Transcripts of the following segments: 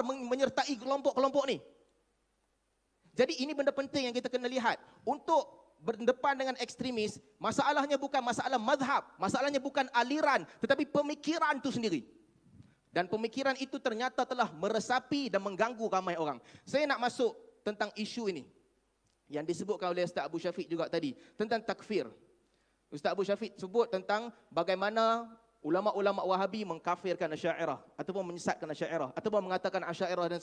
keluar menyertai kelompok-kelompok ni. Jadi ini benda penting yang kita kena lihat. Untuk berdepan dengan ekstremis, masalahnya bukan masalah mazhab, masalahnya bukan aliran, tetapi pemikiran itu sendiri. Dan pemikiran itu ternyata telah meresapi dan mengganggu ramai orang. Saya nak masuk tentang isu ini yang disebutkan oleh Ustaz Abu Syafiq juga tadi, tentang takfir. Ustaz Abu Syafiq sebut tentang bagaimana ulama-ulama Wahabi mengkafirkan Asy'ariyah ataupun menyesatkan Asy'ariyah ataupun mengatakan Asy'ariyah dan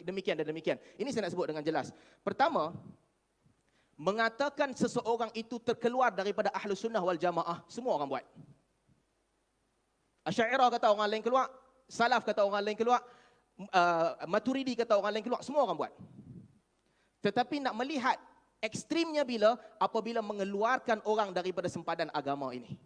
demikian dan demikian. Ini saya nak sebut dengan jelas. Pertama, mengatakan seseorang itu terkeluar daripada Ahlus Sunnah wal Jamaah, semua orang buat. Asy'ariyah kata orang lain keluar, Salaf kata orang lain keluar, Maturidi kata orang lain keluar, semua orang buat. Tetapi nak melihat ekstrimnya apabila mengeluarkan orang daripada sempadan agama ini.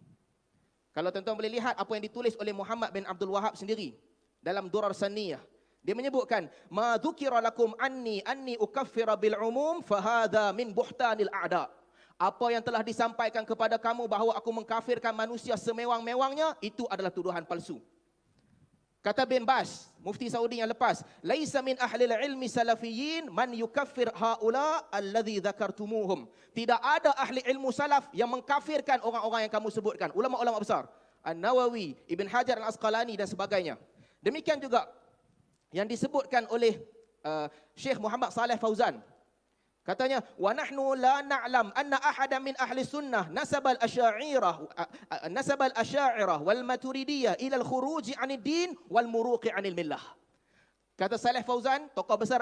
Kalau tuan-tuan boleh lihat apa yang ditulis oleh Muhammad bin Abdul Wahab sendiri dalam Durar Saniyah. Dia menyebutkan, "Ma dzukira lakum anni ukaffira bil umum fa hadha min buhtanil a'da." Apa yang telah disampaikan kepada kamu bahawa aku mengkafirkan manusia semewang-mewangnya, itu adalah tuduhan palsu. Kata bin Baz, mufti Saudi yang lepas, "Laisa min ahli ilmi salafiyyin man yukaffir haula alladhi dzakartumuhum." Tidak ada ahli ilmu salaf yang mengkafirkan orang-orang yang kamu sebutkan, ulama-ulama besar. An-Nawawi, Ibn Hajar Al-Asqalani dan sebagainya. Demikian juga yang disebutkan oleh Syekh Muhammad Saleh Fauzan. Katanya, "Wa nahnu la na'lam anna ahadan min ahli sunnah nasabal asy'ariyah wal maturidiyah ila al-khuruj 'anid din wal muruqi 'anil millah." Kata Saleh Fauzan, tokoh besar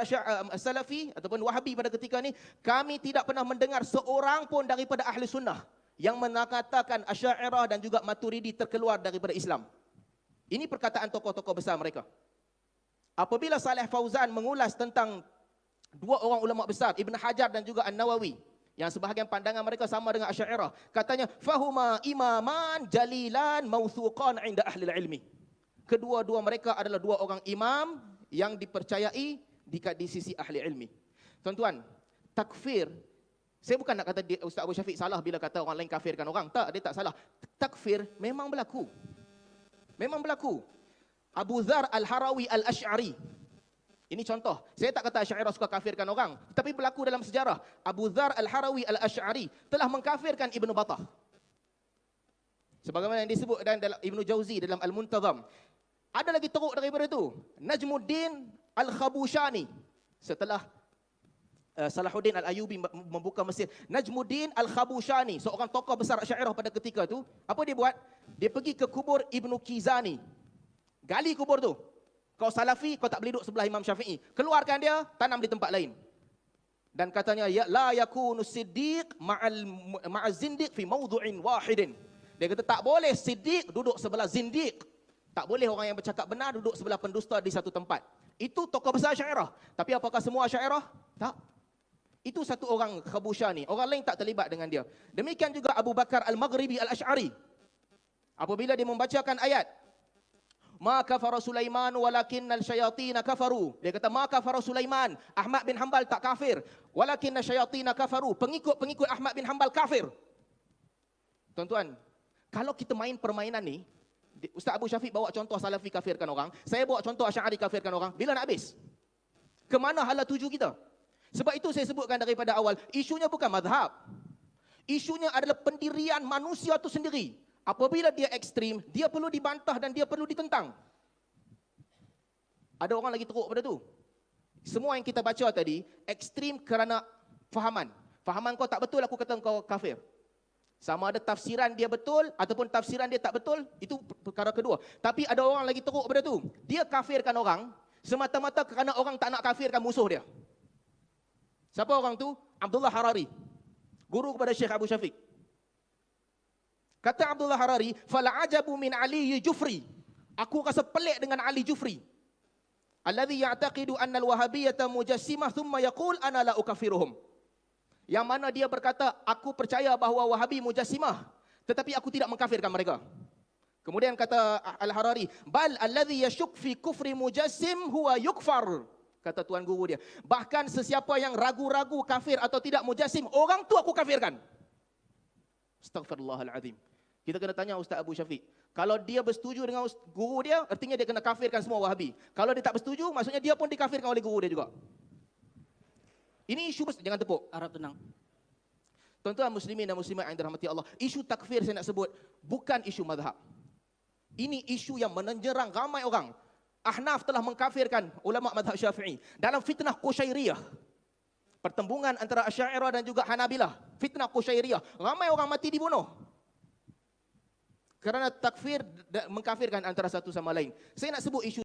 Salafi ataupun Wahabi pada ketika ini, kami tidak pernah mendengar seorang pun daripada ahli sunnah yang mengatakan Asy'ariyah dan juga Maturidi terkeluar daripada Islam. Ini perkataan tokoh-tokoh besar mereka. Apabila Saleh Fauzan mengulas tentang dua orang ulama besar, Ibn Hajar dan juga An-Nawawi, yang sebahagian pandangan mereka sama dengan Asy'ariyah, katanya, "Fahuma imaman jalilan mawthuqan 'inda ahli ilmi." Kedua-dua mereka adalah dua orang imam yang dipercayai di sisi ahli ilmi. Tuan-tuan, takfir, saya bukan nak kata Ustaz Abu Syafiq salah bila kata orang lain kafirkan orang. Tak, dia tak salah. Takfir memang berlaku. Memang berlaku. Abu Dzar Al-Harawi Al-Asy'ari. Ini contoh. Saya tak kata Asy'ariyah suka kafirkan orang, tapi berlaku dalam sejarah. Abu Dzar Al-Harawi Al-Asy'ari telah mengkafirkan Ibnu Battah. Sebagaimana yang disebut dalam Ibnu Jauzi dalam Al-Muntazam. Ada lagi teruk daripada itu. Najmuddin Al-Khabushani. Setelah Salahuddin Al-Ayyubi membuka Mesir. Najmuddin Al-Khabushani, seorang tokoh besar Asy'ariyah pada ketika itu. Apa dia buat? Dia pergi ke kubur Ibnu Kizani. Gali kubur tu. Kau Salafi, kau tak boleh duduk sebelah Imam Syafi'i. Keluarkan dia, tanam di tempat lain. Dan katanya, ya la yakunu siddiq ma'az zindiq fi mawdu'in wahidin. Dia kata tak boleh siddiq duduk sebelah zindiq. Tak boleh orang yang bercakap benar duduk sebelah pendusta di satu tempat. Itu tokoh besar Asy'ariyah. Tapi apakah semua Asy'ariyah? Tak. Itu satu orang Khabushani. Orang lain tak terlibat dengan dia. Demikian juga Abu Bakar Al-Maghribi Al-Asy'ari. Apabila dia membacakan ayat, "Ma kafara Sulaiman walakinnal syayatin kafaru." Dia kata, "Ma kafara Sulaiman." Ahmad bin Hanbal tak kafir. "Walakinnal syayatin kafaru." Pengikut-pengikut Ahmad bin Hanbal kafir. Tuan-tuan, kalau kita main permainan ni, Ustaz Abu Syafiq bawa contoh Salafi kafirkan orang, saya bawa contoh Asy'ari kafirkan orang, bila nak habis? Kemana hala tuju kita? Sebab itu saya sebutkan daripada awal, isunya bukan mazhab. Isunya adalah pendirian manusia itu sendiri. Apabila dia ekstrim, dia perlu dibantah dan dia perlu ditentang. Ada orang lagi teruk pada tu. Semua yang kita baca tadi, ekstrim kerana fahaman. Fahaman kau tak betul, aku kata kau kafir. Sama ada tafsiran dia betul ataupun tafsiran dia tak betul, itu perkara kedua. Tapi ada orang lagi teruk pada tu. Dia kafirkan orang semata-mata kerana orang tak nak kafirkan musuh dia. Siapa orang tu? Abdullah Harari, guru kepada Syekh Abu Syafiq. Kata Abdullah Harari, "Fala ajabu min Ali Jufri." Aku rasa pelik dengan Ali Jufri. Alladhi ya'taqidu anna al-wahabiyyata mujassimah thumma yaqul ana la ukaffiruhum. Yang mana dia berkata, aku percaya bahawa Wahabi mujassimah, tetapi aku tidak mengkafirkan mereka. Kemudian kata Al-Harari, "Bal alladhi yashuk fi kufri mujassim huwa yukfar." Kata tuan guru dia, bahkan sesiapa yang ragu-ragu kafir atau tidak mujassim, orang tu aku kafirkan. Astaghfirullahaladzim. Kita kena tanya Ustaz Abu Syafiq, Kalau dia bersetuju dengan guru dia, artinya dia kena kafirkan semua Wahabi. Kalau dia tak bersetuju, maksudnya dia pun dikafirkan oleh guru dia juga. Ini isu besar, jangan tepuk, harap tenang. Tuan-tuan muslimin dan muslimat yang dirahmati Allah, isu takfir saya nak sebut bukan isu mazhab. Ini isu yang menjerang ramai orang. Ahnaf telah mengkafirkan ulama mazhab Syafi'i dalam fitnah Qushairiyah. Pertembungan antara Asy'ariyah dan juga Hanabilah, fitnah Qushairiyah. Ramai orang mati dibunuh kerana takfir, mengkafirkan antara satu sama lain. Saya nak sebut isu